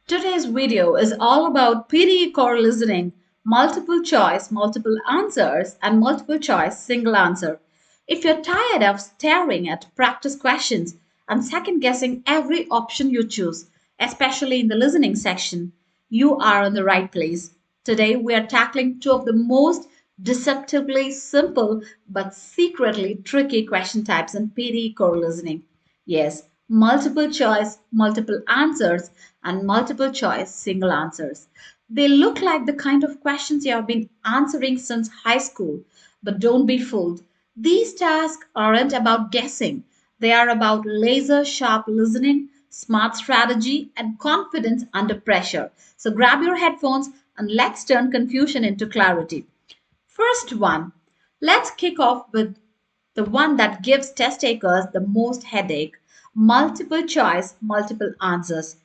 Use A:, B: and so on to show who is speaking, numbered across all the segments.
A: Today's video is all about PTE core listening, multiple choice, multiple answers, and multiple choice, single answer. If you're tired of staring at practice questions and second guessing every option you choose, especially in the listening section, you are in the right place. Today, we are tackling two of the most deceptively simple but secretly tricky question types in PTE core listening. Yes, multiple choice, multiple answers, and multiple choice, single answers. They look like the kind of questions you have been answering since high school, but don't be fooled. These tasks aren't about guessing, they are about laser sharp listening, smart strategy, and confidence under pressure. So grab your headphones and let's turn confusion into clarity. First one, let's kick off with the one that gives test takers the most headache: multiple choice, multiple answers.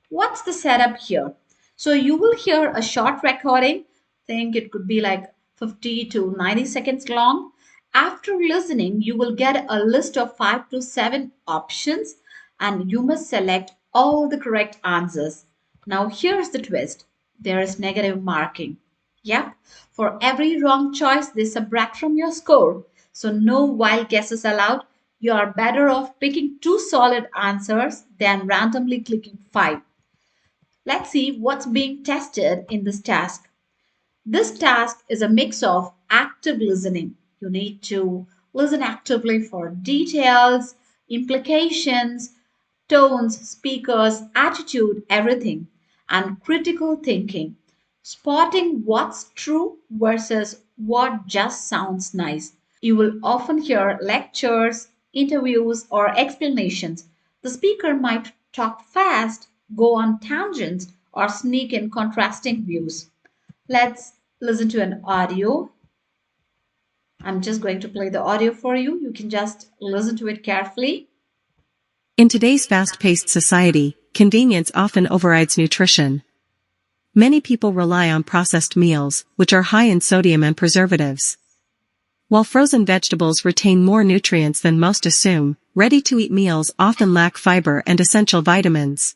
A: What's the setup here? So you will hear a short recording, think it could be like 50 to 90 seconds long. After listening, you will get a list of 5 to 7 options and you must select all the correct answers. Now here's the twist. There is negative marking. Yep, for every wrong choice, they subtract from your score. So, no wild guesses allowed. You are better off picking two solid answers than randomly clicking five. Let's see what's being tested in this task. This task is a mix of active listening. You need to listen actively for details, implications, tones, speakers, attitude, everything, and critical thinking, spotting what's true versus what just sounds nice. You will often hear lectures, interviews, or explanations. The speaker might talk fast, go on tangents, or sneak in contrasting views. Let's listen to an audio. I'm just going to play the audio for you. You can just listen to it carefully.
B: In today's fast-paced society, convenience often overrides nutrition. Many people rely on processed meals, which are high in sodium and preservatives. While frozen vegetables retain more nutrients than most assume, ready-to-eat meals often lack fiber and essential vitamins.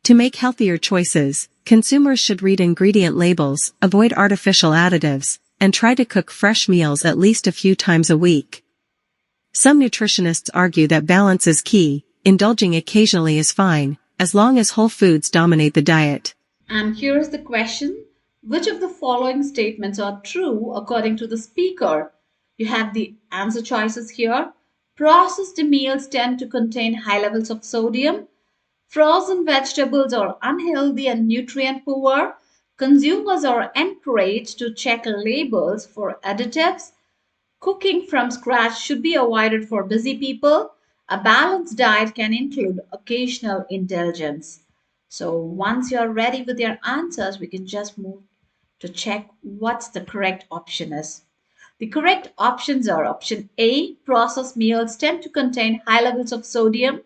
B: To make healthier choices, consumers should read ingredient labels, avoid artificial additives, and try to cook fresh meals at least a few times a week. Some nutritionists argue that balance is key. Indulging occasionally is fine, as long as whole foods dominate the diet.
A: And here's the question: which of the following statements are true according to the speaker? You have the answer choices here. Processed meals tend to contain high levels of sodium. Frozen vegetables are unhealthy and nutrient poor. Consumers are encouraged to check labels for additives. Cooking from scratch should be avoided for busy people. A balanced diet can include occasional indulgence. So, once you're ready with your answers, we can just move to check what's the correct option is. The correct options are option A: processed meals tend to contain high levels of sodium.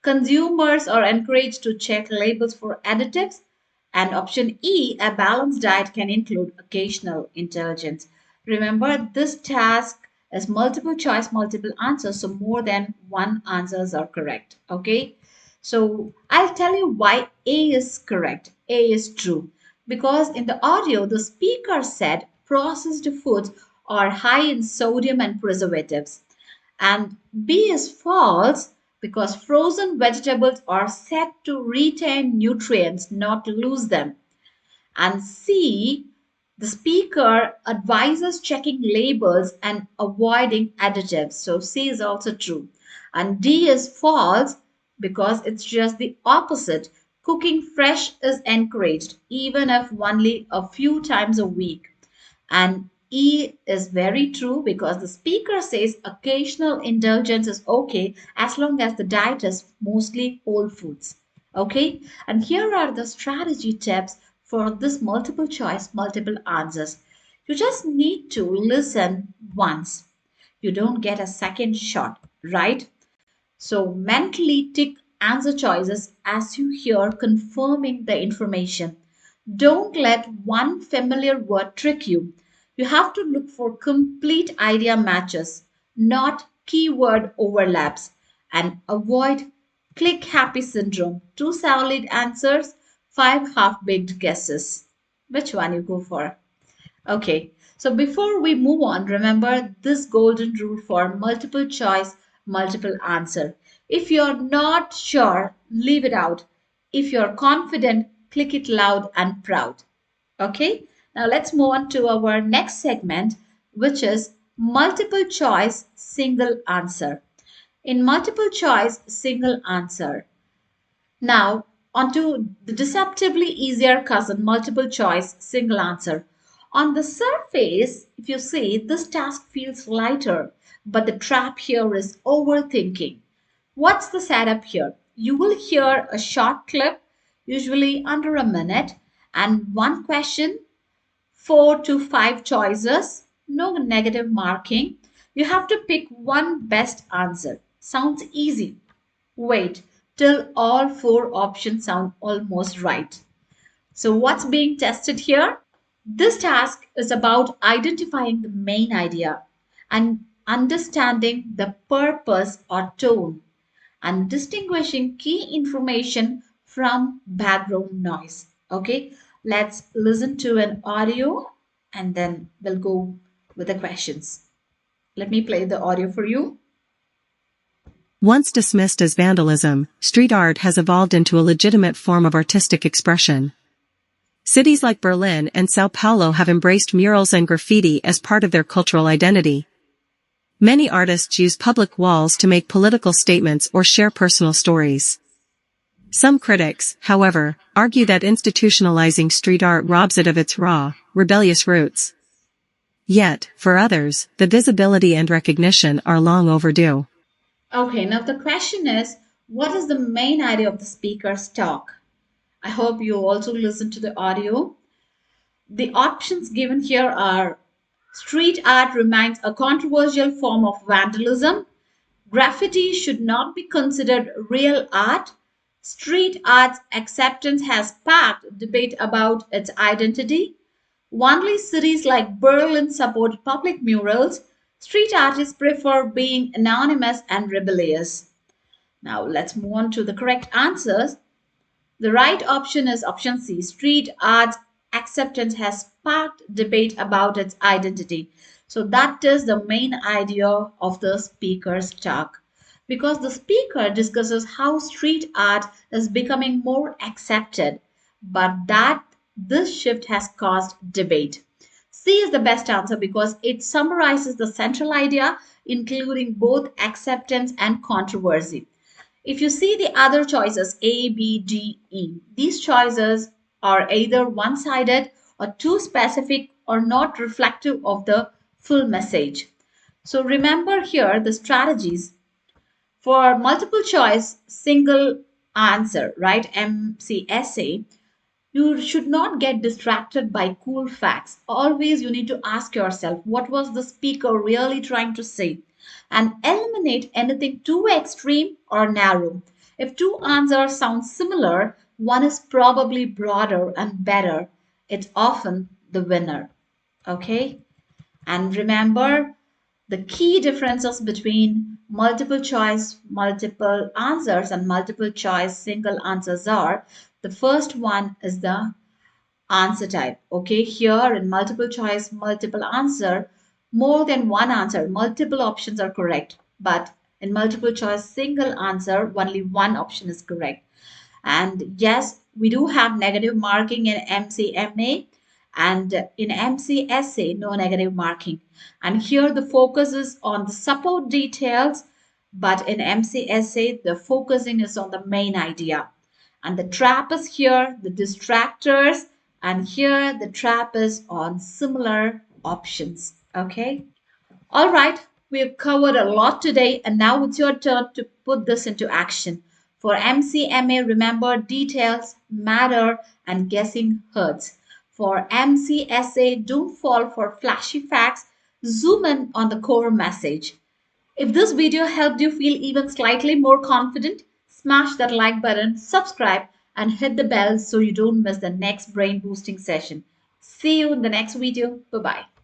A: Consumers are encouraged to check labels for additives. And option E: a balanced diet can include occasional indulgence. Remember, this task is multiple choice, multiple answers, so more than one answers are correct. Okay, so I'll tell you why A is correct. A is true because in the audio, the speaker said processed foods are high in sodium and preservatives. And B is false because frozen vegetables are said to retain nutrients, not lose them. And C, the speaker advises checking labels and avoiding additives. So C is also true. And D is false because it's just the opposite. Cooking fresh is encouraged, even if only a few times a week. And E is very true because the speaker says occasional indulgence is okay as long as the diet is mostly whole foods. Okay, and here are the strategy tips for this multiple choice, multiple answers. You just need to listen once. You don't get a second shot, right? So mentally tick answer choices as you hear, confirming the information. Don't let one familiar word trick you. You have to look for complete idea matches, not keyword overlaps, and avoid click happy syndrome. Two solid answers, 5 half-baked guesses. Which one you go for? Okay, so before we move on, remember this golden rule for multiple choice, multiple answer. If you're not sure, leave it out. If you're confident, click it loud and proud. Okay, now let's move on to our next segment, which is multiple choice, single answer. In multiple choice, single answer. Now, onto the deceptively easier cousin, multiple choice, single answer. On the surface, if you see, this task feels lighter, but the trap here is overthinking. What's the setup here? You will hear a short clip, usually under a minute, and one question, 4 to 5 choices, no negative marking. You have to pick one best answer. Sounds easy. Wait till all 4 options sound almost right. So, what's being tested here? This task is about identifying the main idea and understanding the purpose or tone and distinguishing key information from background noise. Okay, let's listen to an audio and then we'll go with the questions. Let me play the audio for you.
B: Once dismissed as vandalism, street art has evolved into a legitimate form of artistic expression. Cities like Berlin and Sao Paulo have embraced murals and graffiti as part of their cultural identity. Many artists use public walls to make political statements or share personal stories. Some critics, however, argue that institutionalizing street art robs it of its raw, rebellious roots. Yet, for others, the visibility and recognition are long overdue.
A: Okay, now the question is, what is the main idea of the speaker's talk? I hope you also listen to the audio. The options given here are street art remains a controversial form of vandalism. Graffiti should not be considered real art. Street art's acceptance has sparked debate about its identity. Only cities like Berlin support public murals. Street artists prefer being anonymous and rebellious. Now let's move on to the correct answers. The right option is option C. Street art's acceptance has sparked debate about its identity. So that is the main idea of the speaker's talk. Because the speaker discusses how street art is becoming more accepted, but that this shift has caused debate. C is the best answer because it summarizes the central idea, including both acceptance and controversy. If you see the other choices A, B, D, E, these choices are either one sided or too specific or not reflective of the full message. So remember here the strategies for multiple choice, single answer, right? MCSA. You should not get distracted by cool facts. Always you need to ask yourself, what was the speaker really trying to say? And eliminate anything too extreme or narrow. If two answers sound similar, one is probably broader and better. It's often the winner. Okay? And remember, the key differences between multiple choice, multiple answers, and multiple choice, single answers are the first one is the answer type. Okay, here in multiple choice, multiple answer, more than one answer, multiple options are correct. But in multiple choice, single answer, only one option is correct. And yes, we do have negative marking in MCMA and in MCSA, no negative marking. And here the focus is on the support details, but in MCSA, the focusing is on the main idea. And the trap is here, the distractors, and here the trap is on similar options. Okay. All right, we've covered a lot today, and now it's your turn to put this into action. For MCMA, remember details matter and guessing hurts. For MCSA, don't fall for flashy facts, zoom in on the core message. If this video helped you feel even slightly more confident, smash that like button, subscribe, and hit the bell so you don't miss the next brain boosting session. See you in the next video. Bye bye.